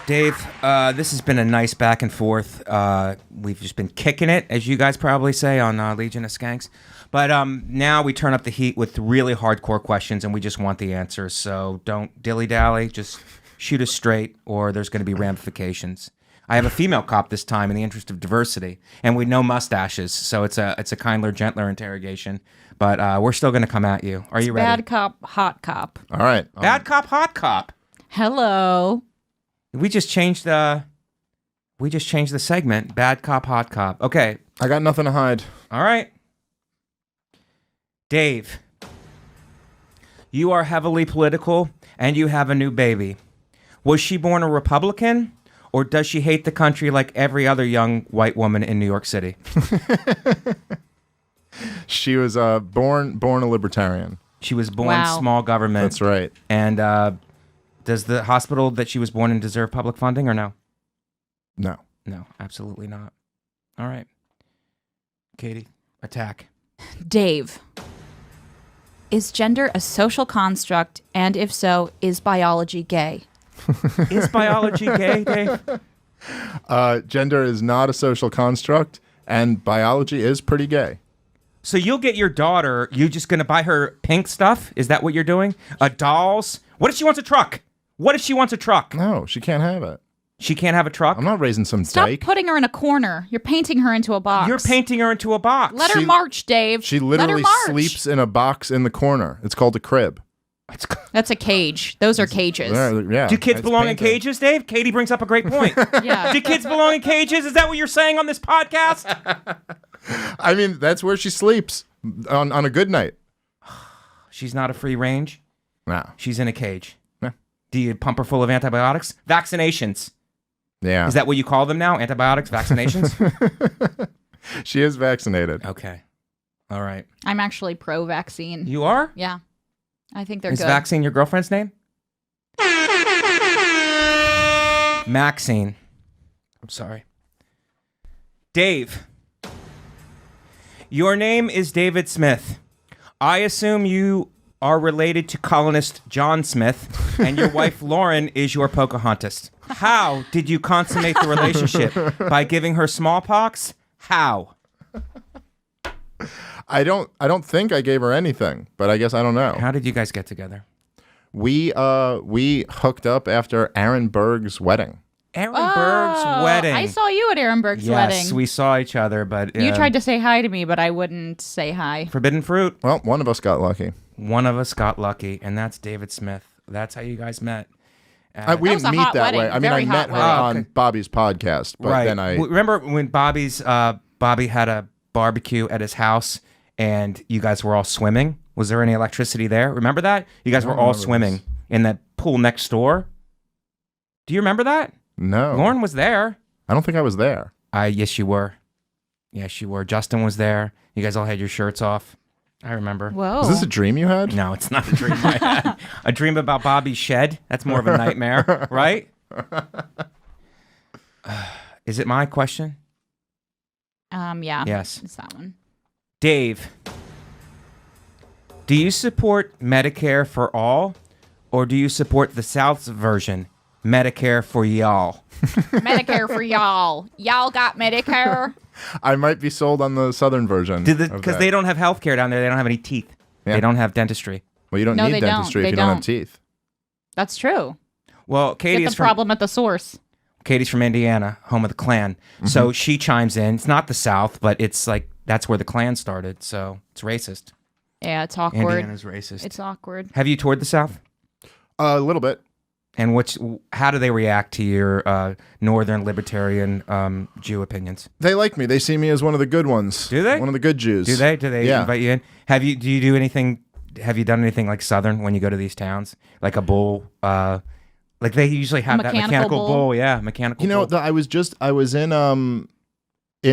Dave, this has been a nice back and forth. We've just been kicking it, as you guys probably say, on Legion of Skanks. But now we turn up the heat with really hardcore questions, and we just want the answers. So don't dilly-dally. Just shoot us straight, or there's going to be ramifications. I have a female cop this time in the interest of diversity, and with no mustaches, so it's a kinder, gentler interrogation. But we're still going to come at you. Are you ready? Bad cop, hot cop. All right. Bad cop, hot cop. Hello. We just changed the segment. Bad cop, hot cop. Okay. I got nothing to hide. All right. Dave, you are heavily political and you have a new baby. Was she born a Republican or does she hate the country like every other young white woman in New York City? She was born a libertarian. She was born small government. That's right. And does the hospital that she was born in deserve public funding or no? No. No, absolutely not. All right. Katie, attack. Dave. Is gender a social construct? And if so, is biology gay? Is biology gay, Dave? Gender is not a social construct, and biology is pretty gay. So you'll get your daughter, you just going to buy her pink stuff? Is that what you're doing? Dolls? What if she wants a truck? What if she wants a truck? No, she can't have it. She can't have a truck? I'm not raising some Stop dyke. putting her in a corner. You're painting her into a box. You're painting her into a box. Let her march, Dave. She Let her literally march. sleeps in a box in the corner. It's called a crib. That's a cage. Those are cages. Yeah. Do kids it's belong in painted. cages, Dave? Katie brings up a great point. Yeah. Do kids belong in cages? Is that what you're saying on this podcast? I mean, that's where she sleeps on a good night. She's not a free range. No. She's in a cage. Yeah. Do you pump her full of antibiotics? Vaccinations. Yeah. Is that what you call them now? Antibiotics, vaccinations? She is vaccinated. Okay. All right. I'm actually pro-vaccine. You are? Yeah. I think they're Is good. Vaccine your girlfriend's name? Maxine. I'm sorry. Dave. Your name is David Smith. I assume you are related to colonist John Smith, and your wife Lauren is your Pocahontas. How did you consummate the relationship? By giving her smallpox? How? I don't think I gave her anything, but I guess I don't know. How did you guys get together? We hooked up after Aaron Berg's wedding. Aaron Berg's wedding. I saw you at Aaron Berg's wedding. Yes, we saw each other, but... You tried to say hi to me, but I wouldn't say hi. Forbidden fruit. Well, one of us got lucky. One of us got lucky, and that's David Smith. That's how you guys met. We was didn't a meet hot that wedding. way. I mean, Very I met hot her wedding. on Bobby's podcast, but right. then I... Remember when Bobby had a barbecue at his house, and you guys were all swimming? Was there any electricity there? Remember that? You guys were all swimming in that pool next door? Do you remember that? No. Lauren was there. I don't think I was there. Yes, you were. Yes, you were. Justin was there. You guys all had your shirts off. I remember. Whoa. Is this a dream you had? No, it's not a dream I had. A dream about Bobby's shed? That's more of a nightmare, right? Is it my question? Yeah. Yes. It's that one. Dave, do you support Medicare for all, or do you support the South's version, Medicare for y'all? Medicare for y'all. Y'all got Medicare? I might be sold on the southern version. Because they don't have health care down there. They don't have any teeth. Yeah. They don't have dentistry. Well, you don't No, need they don't. dentistry They if you don't have don't. teeth. That's true. Well, Get the problem at the source. Katie's from Indiana, home of the Klan. Mm-hmm. So she chimes in. It's not the South, but it's like that's where the Klan started. So it's racist. Yeah, it's awkward. Indiana's racist. It's awkward. Have you toured the South? A little bit. And how do they react to your northern libertarian Jew opinions? They like me. They see me as one of the good ones. Do they? One of the good Jews. Do they? Do they Yeah. invite you in? Do you do anything? Have you done anything like Southern when you go to these towns, like a bull? Like they usually have that mechanical bull. Yeah, mechanical. You know, bull. I was in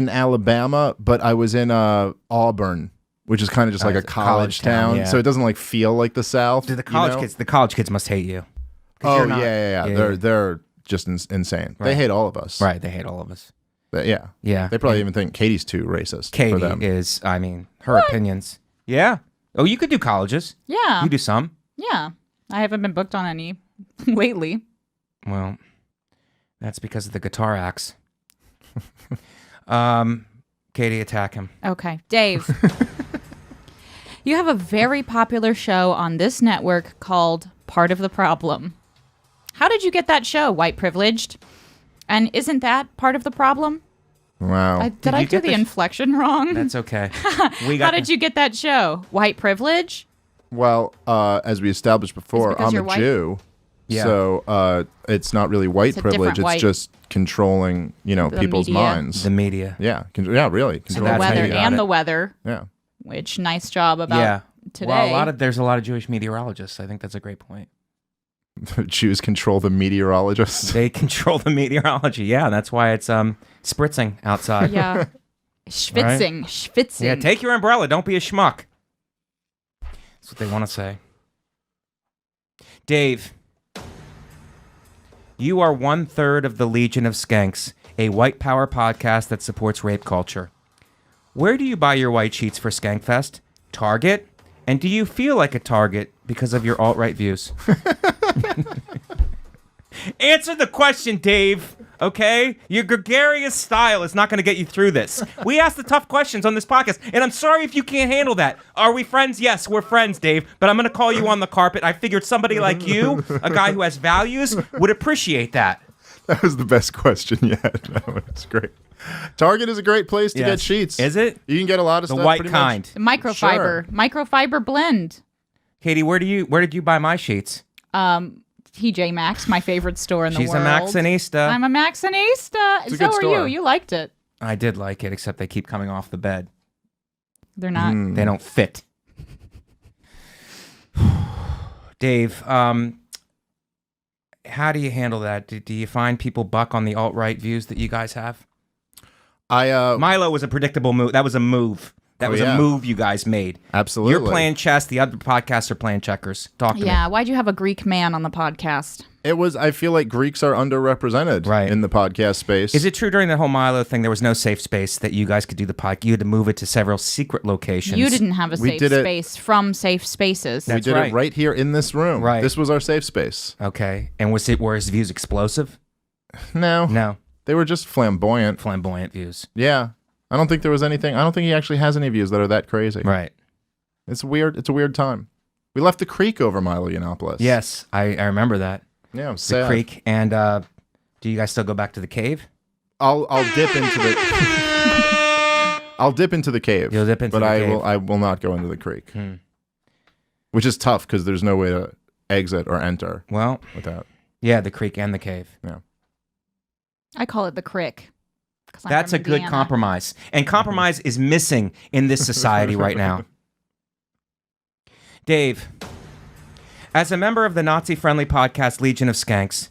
Alabama, but I was in Auburn, which is kind of just like a college town, yeah. so it doesn't like feel like the South. Do the college kids? The college kids must hate you. Oh not- yeah. They're just insane. Right. They hate all of us. Right, they hate all of us. Yeah. Yeah. They probably even think Katie's too racist. Katie for them. is. I mean, her opinions. Yeah. Oh, you could do colleges. Yeah. You do some. Yeah. I haven't been booked on any lately. Well, That's because of the guitar axe. Katie, attack him. Okay. Dave. You have a very popular show on this network called Part of the Problem. How did you get that show, white privileged? And isn't that part of the problem? Wow. Did I do the inflection wrong? That's okay. How did you get that show? White privilege? Well, as we established before, because I'm you're a white? Jew. Yeah. So it's not really white It's a privilege. different It's white. just controlling, people's media. minds. The media. Yeah. Really. The Controlling that's how weather you got and it. the weather, Yeah. which nice job about Yeah. today. Well, there's a lot of Jewish meteorologists. I think that's a great point. Jews control the meteorologists. They control the meteorology. Yeah, that's why it's spritzing outside. Yeah. Schwitzing. Schwitzing. Yeah, take your umbrella. Don't be a schmuck. That's what they want to say. Dave, you are 1/3 of the Legion of Skanks, a white power podcast that supports rape culture. Where do you buy your white sheets for Skankfest? Target? And do you feel like a target because of your alt-right views? Answer the question, Dave. Okay? Your gregarious style is not going to get you through this. We ask the tough questions on this podcast, and I'm sorry if you can't handle that. Are we friends? Yes, we're friends, Dave, but I'm going to call you on the carpet. I figured somebody like you, a guy who has values, would appreciate that. That was the best question yet. That was great. Target is a great place to Yes. get sheets. Is it? You can get a lot of The stuff. white pretty kind. The microfiber blend. Katie, where did you buy my sheets? TJ Maxx, my favorite store in the She's world. a Maxxinista. I'm a Maxxinista. It's a So good are store. you. You liked it. I did like it, except they keep coming off the bed. They're not. They don't fit. Dave, how do you handle that? Do you find people buck on the alt-right views that you guys have? Milo was a predictable move. That was a move. That was yeah. a move you guys made. Absolutely. You're playing chess. The other podcasts are playing checkers. Talk to me. Yeah, why'd you have a Greek man on the podcast? It was. I feel like Greeks are underrepresented in the podcast space. Is it true during the whole Milo thing there was no safe space that you guys could do the podcast? You had to move it to several secret locations. You didn't have a We safe did it- space from safe spaces. We did right. it right here in this room. Right. This was our safe space. Okay. And were his views explosive? No. No. They were just flamboyant. Flamboyant views. Yeah. I don't think there was anything. I don't think he actually has any views that are that crazy. Right. It's weird. It's a weird time. We left the creek over Milo Yiannopoulos. Yes, I remember that. Yeah, it was The sad. creek. And do you guys still go back to the cave? I'll dip into the I'll dip into the cave. You'll dip into but the I cave. will not go into the creek. Which is tough because there's no way to exit or enter Well, without. yeah, the creek and the cave. Yeah. I call it the crick. 'cause I'm That's a from good Indiana. compromise. And compromise is missing in this society right now. Dave, as a member of the Nazi-friendly podcast Legion of Skanks,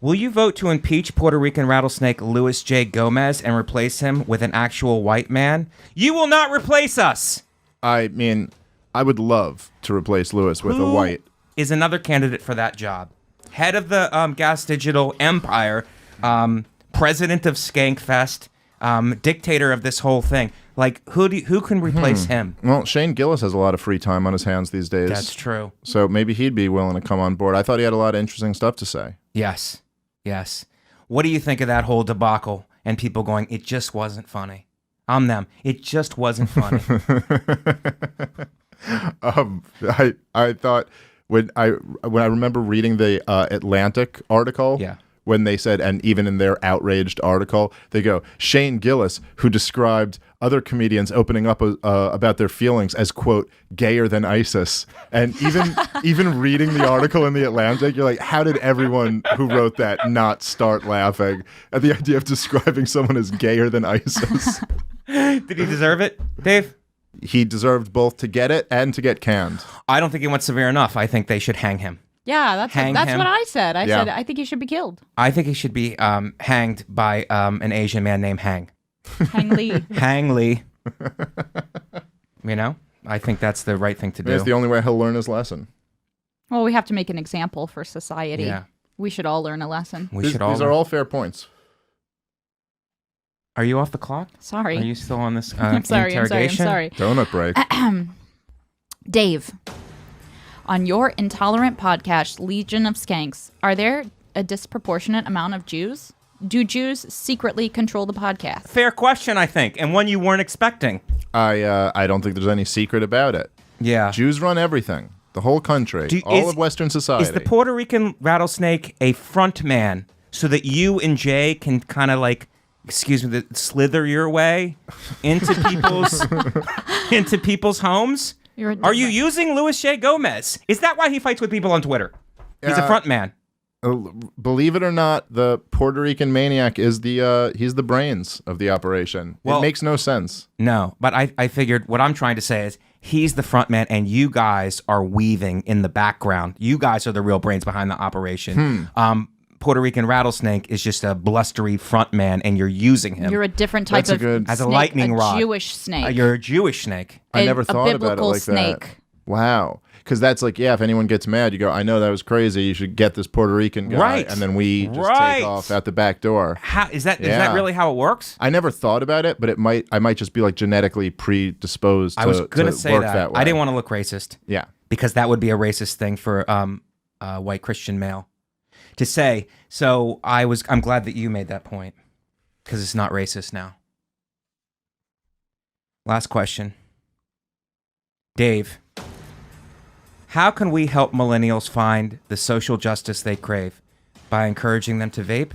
will you vote to impeach Puerto Rican rattlesnake Luis J. Gomez and replace him with an actual white man? You will not replace us! I mean, I would love to replace Lewis with a Who white. is another candidate for that job? Head of the Gas Digital Empire, president of Skankfest, dictator of this whole thing. Like, who can replace him? Well, Shane Gillis has a lot of free time on his hands these days. That's true. So maybe he'd be willing to come on board. I thought he had a lot of interesting stuff to say. Yes. Yes. What do you think of that whole debacle and people going, it just wasn't funny? I'm them. It just wasn't funny. I thought when I remember reading the Atlantic article. Yeah. When they said, and even in their outraged article, they go, Shane Gillis, who described other comedians opening up about their feelings as, quote, gayer than ISIS. And even reading the article in the Atlantic, you're like, how did everyone who wrote that not start laughing at the idea of describing someone as gayer than ISIS? Did he deserve it, Dave? He deserved both to get it and to get canned. I don't think he went severe enough. I think they should hang him. Yeah, that's Hang what him. I said. I Yeah. said I think he should be killed. I think he should be hanged by an Asian man named Hang. Hang Lee. Hang Lee. You know? I think that's the right thing to do. That's the only way he'll learn his lesson. Well, we have to make an example for society. Yeah. We should all learn a lesson. We These should all. are all fair points. Are you off the clock? Sorry. Are you still on this I'm sorry. interrogation? Donut break. Dave, on your intolerant podcast, Legion of Skanks, are there a disproportionate amount of Jews? Do Jews secretly control the podcast? Fair question, I think, and one you weren't expecting. I don't think there's any secret about it. Yeah. Jews run everything. The whole country. All of Western society. Is the Puerto Rican rattlesnake a front man so that you and Jay can kind of like, excuse me, slither your way into people's homes? Are you using Luis J. Gomez? Is that why he fights with people on Twitter? He's a front man. Believe it or not, the Puerto Rican maniac is he's the brains of the operation. Well, it makes no sense. No, but I figured what I'm trying to say is he's the front man and you guys are weaving in the background. You guys are the real brains behind the operation. Puerto Rican rattlesnake is just a blustery front man and you're using him. You're a different type of snake, as a lightning rod. Jewish snake. You're a Jewish snake. I never thought about it like snake. that. Wow. Because that's like, yeah, if anyone gets mad, you go, I know that was crazy. You should get this Puerto Rican guy. Right. And then we just take off out the back door. How, is that really how it works? I never thought about it, but I might just be like genetically predisposed to, work that way. I didn't want to look racist. Yeah. Because that would be a racist thing for a white Christian male to say. So I'm glad that you made that point because it's not racist now. Last question. Dave. How can we help millennials find the social justice they crave? By encouraging them to vape?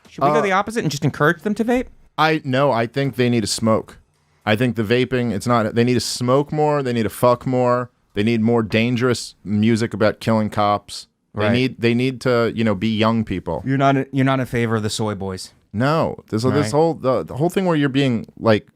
Should we go the opposite and just encourage them to vape? I think they need to smoke. I think the vaping, they need to smoke more, they need to fuck more, they need more dangerous music about killing cops. Right. They need to, be young people. You're not in favor of the soy boys. No. This whole the whole thing where you're being like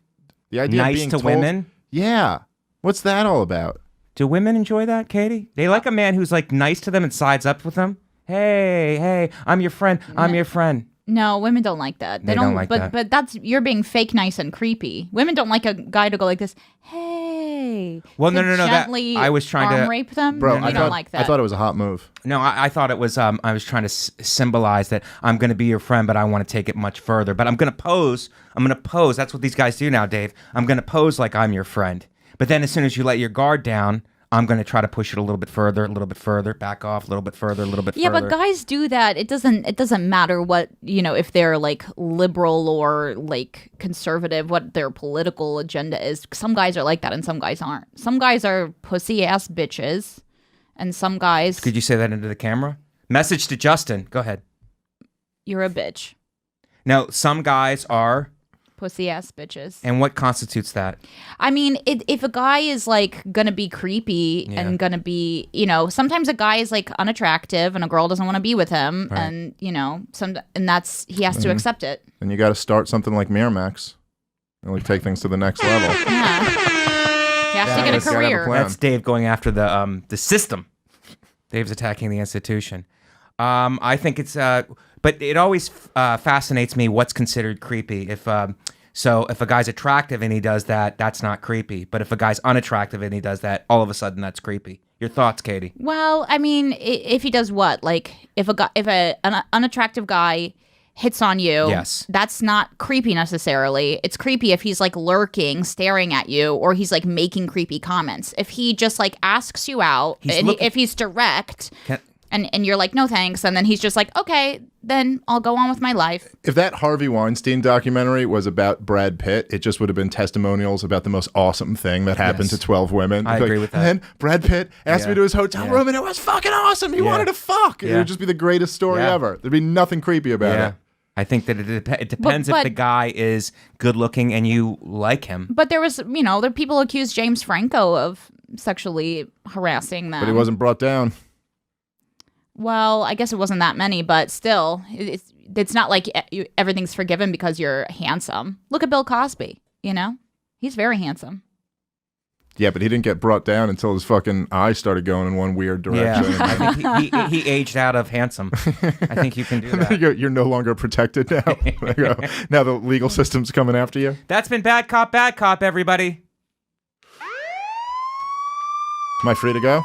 the idea nice of being to told, women? Yeah. What's that all about? Do women enjoy that, Katie? They like a man who's like nice to them and sides up with them. Hey, I'm your friend. I'm your friend. No, women don't like that. They don't like that. But that's you're being fake nice and creepy. Women don't like a guy to go like this. Hey. Well, no. Gently I was trying to rape them. Bro, I don't like that. I thought it was a hot move. No, I thought it was. I was trying to symbolize that I'm going to be your friend, but I want to take it much further. But I'm going to pose. That's what these guys do now, Dave. I'm going to pose like I'm your friend. But then as soon as you let your guard down, I'm going to try to push it a little bit further, back off, a little bit further, a little bit further. Yeah, but guys do that. It doesn't matter what, if they're like liberal or like conservative, what their political agenda is. Some guys are like that and some guys aren't. Some guys are pussy ass bitches and some guys... Could you say that into the camera? Message to Justin. Go ahead. You're a bitch. No, some guys are... pussy ass bitches. And what constitutes that? I mean, if a guy is like gonna be creepy and gonna be, sometimes a guy is like unattractive and a girl doesn't want to be with him, right. and he has to accept it. And you got to start something like Miramax, and like take things to the next level. Yeah, he has to get a career. That's Dave going after the system. Dave's attacking the institution. I think it's but it always fascinates me what's considered creepy. If a guy's attractive and he does that, that's not creepy. But if a guy's unattractive and he does that, all of a sudden that's creepy. Your thoughts, Katie? Well, I mean, if he does what? Like if an unattractive guy hits on you, yes, that's not creepy necessarily. It's creepy if he's like lurking, staring at you, or he's like making creepy comments. If he just like asks you out, if he's direct. And you're like, no thanks. And then he's just like, okay, then I'll go on with my life. If that Harvey Weinstein documentary was about Brad Pitt, it just would have been testimonials about the most awesome thing that happened to 12 women. I agree with that. And then Brad Pitt asked me to his hotel room and it was fucking awesome. He wanted to fuck. It would just be the greatest story ever. There'd be nothing creepy about it. I think that it depends if the guy is good looking and you like him. But there was, there people accused James Franco of sexually harassing them. But he wasn't brought down. Well, I guess it wasn't that many, but still, it's not like everything's forgiven because you're handsome. Look at Bill Cosby, He's very handsome. Yeah, but he didn't get brought down until his fucking eyes started going in one weird direction. Yeah, I think he aged out of handsome. I think you can do that. You're no longer protected now. Now the legal system's coming after you. That's been Bad Cop, everybody. Am I free to go?